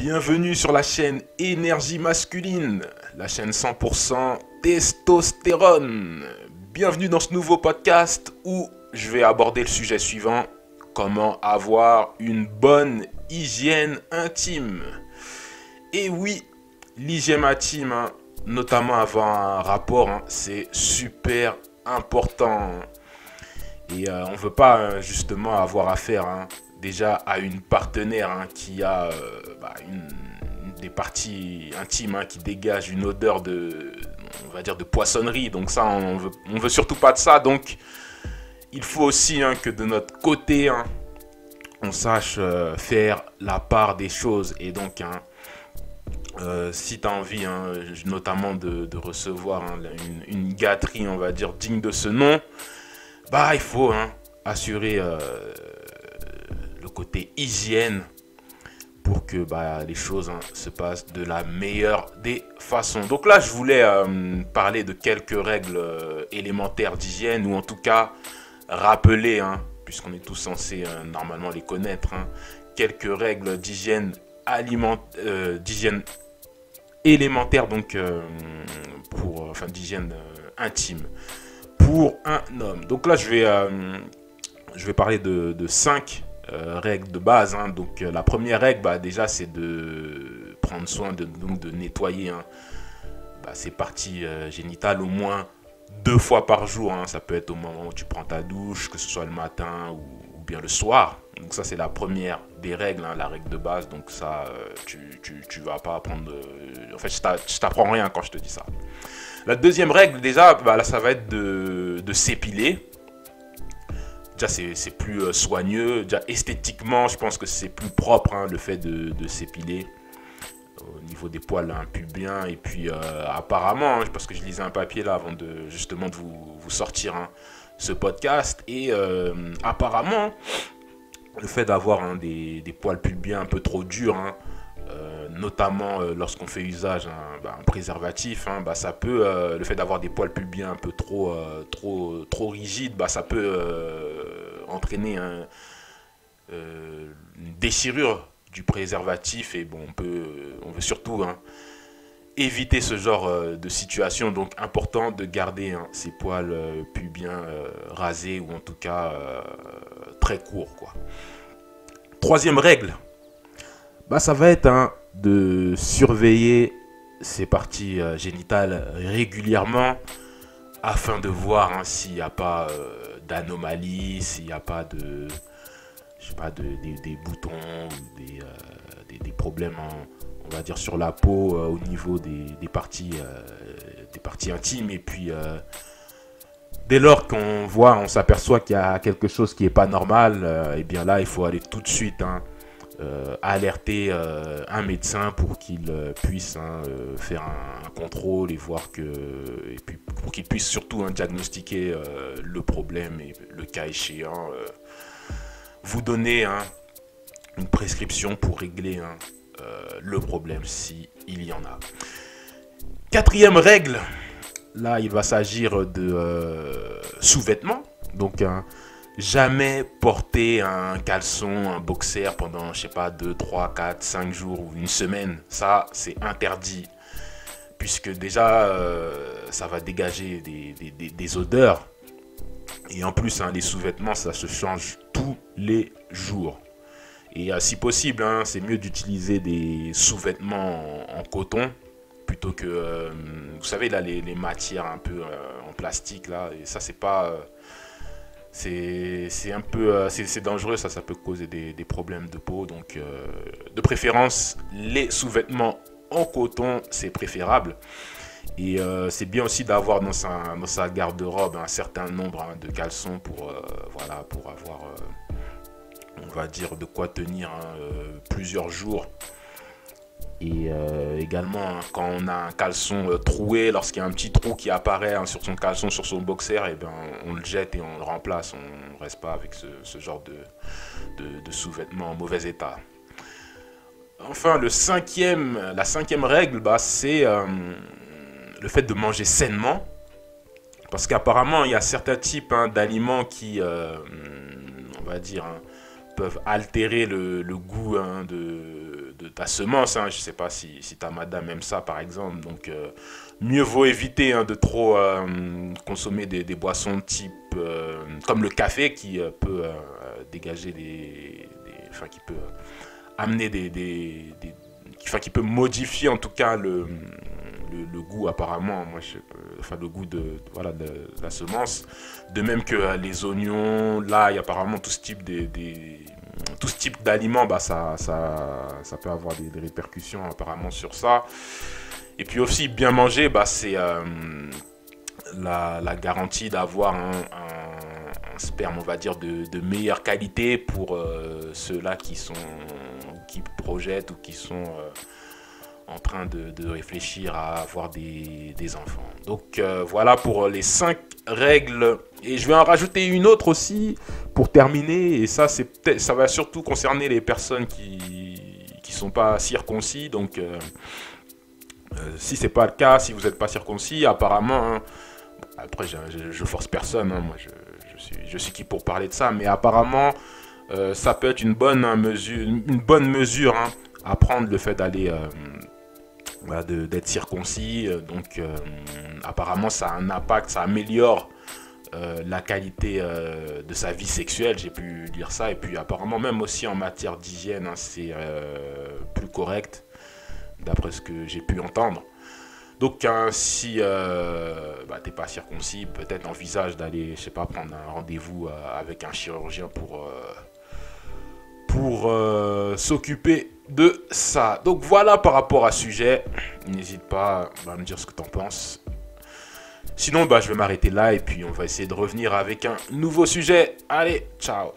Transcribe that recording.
Bienvenue sur la chaîne Énergie Masculine, la chaîne 100% testostérone. Bienvenue dans ce nouveau podcast où je vais aborder le sujet suivant, comment avoir une bonne hygiène intime. Et oui, l'hygiène intime, notamment avant un rapport, c'est super important. Et on ne veut pas justement avoir affaire déjà à une partenaire qui a des parties intimes qui dégagent une odeur on va dire de poissonnerie. Donc ça, on veut surtout pas de ça. Donc il faut aussi que de notre côté, on sache faire la part des choses. Et donc, si tu as envie notamment de recevoir une gâterie, on va dire, digne de ce nom, il faut assurer le côté hygiène pour que les choses se passent de la meilleure des façons. Donc là, je voulais parler de quelques règles élémentaires d'hygiène, ou en tout cas rappeler, puisqu'on est tous censés normalement les connaître, quelques règles d'hygiène d'hygiène élémentaire, donc d'hygiène intime pour un homme. Donc là, je vais parler de 5 règles de base. Donc la première règle, déjà, c'est de prendre soin de nettoyer ses parties génitales au moins 2 fois par jour. Ça peut être au moment où tu prends ta douche, que ce soit le matin ou bien le soir. Donc ça, c'est la première des règles, la règle de base. Donc ça, tu vas pas apprendre... En fait, je t'apprends rien quand je te dis ça. La deuxième règle, déjà, là, ça va être de s'épiler. Déjà, c'est plus soigneux. Déjà, esthétiquement, je pense que c'est plus propre, le fait de s'épiler au niveau des poils pubiens. Et puis, apparemment, parce que je lisais un papier là avant de vous sortir ce podcast. Et apparemment, le fait d'avoir des poils pubiens un peu trop durs, notamment lorsqu'on fait usage un préservatif, ça peut, le fait d'avoir des poils pubiens un peu trop rigides, ça peut entraîner une déchirure du préservatif. Et bon, on veut surtout éviter ce genre de situation. Donc important de garder ces poils pubiens rasés, ou en tout cas très courts, quoi. Troisième règle, ça va être de surveiller ses parties génitales régulièrement, afin de voir s'il n'y a pas d'anomalie, s'il n'y a pas des boutons ou des problèmes, on va dire, sur la peau au niveau des parties intimes. Et puis dès lors on s'aperçoit qu'il y a quelque chose qui n'est pas normal, et bien là, il faut aller tout de suite alerter un médecin pour qu'il puisse faire un contrôle et puis pour qu'il puisse surtout diagnostiquer le problème, et le cas échéant vous donner une prescription pour régler le problème s'il y en a. Quatrième règle, là il va s'agir de sous-vêtements. Donc jamais porter un caleçon, un boxer pendant, 2, 3, 4, 5 jours ou une semaine. Ça, c'est interdit. Puisque déjà, ça va dégager des odeurs. Et en plus, les sous-vêtements, ça se change tous les jours. Et si possible, c'est mieux d'utiliser des sous-vêtements en coton plutôt que, vous savez, là, les matières un peu en plastique, là. Et ça, c'est pas... c'est un peu c'est dangereux, ça peut causer des problèmes de peau. Donc de préférence, les sous-vêtements en coton, c'est préférable. Et c'est bien aussi d'avoir dans sa garde-robe un certain nombre de caleçons pour avoir on va dire de quoi tenir plusieurs jours. Et également, quand on a un caleçon troué, lorsqu'il y a un petit trou qui apparaît sur son caleçon, sur son boxer, on le jette et on le remplace. On ne reste pas avec ce genre de sous-vêtements en mauvais état. Enfin, la cinquième règle, c'est le fait de manger sainement. Parce qu'apparemment, il y a certains types d'aliments qui, on va dire, peuvent altérer le goût de la semence. Hein. Je sais pas si ta madame aime ça, par exemple. Donc, mieux vaut éviter de trop consommer des boissons type comme le café qui peut dégager enfin, qui peut amener qui peut modifier en tout cas le goût apparemment, moi enfin le goût de la semence. De même que les oignons, l'ail, apparemment tout ce type tout ce type d'aliments, bah ça peut avoir des répercussions apparemment sur ça. Et puis aussi bien manger, bah c'est la garantie d'avoir un sperme, on va dire, de meilleure qualité pour ceux-là qui projettent ou qui sont en train de réfléchir à avoir des enfants. Donc voilà pour les 5 règles. Et je vais en rajouter une autre aussi pour terminer. Et ça, ça va surtout concerner les personnes qui sont pas circoncis. Donc si c'est pas le cas, si vous n'êtes pas circoncis, apparemment, après je force personne, moi je suis qui pour parler de ça, mais apparemment ça peut être une bonne mesure à prendre, le fait d'aller d'être circoncis. Donc apparemment ça a un impact, ça améliore la qualité de sa vie sexuelle, j'ai pu lire ça. Et puis apparemment même aussi en matière d'hygiène, c'est plus correct d'après ce que j'ai pu entendre. Donc si t'es pas circoncis, peut-être envisage d'aller, je sais pas, prendre un rendez-vous avec un chirurgien pour s'occuper de ça. Donc voilà par rapport à ce sujet. N'hésite pas à me dire ce que t'en penses. Sinon, je vais m'arrêter là et puis on va essayer de revenir avec un nouveau sujet. Allez, ciao!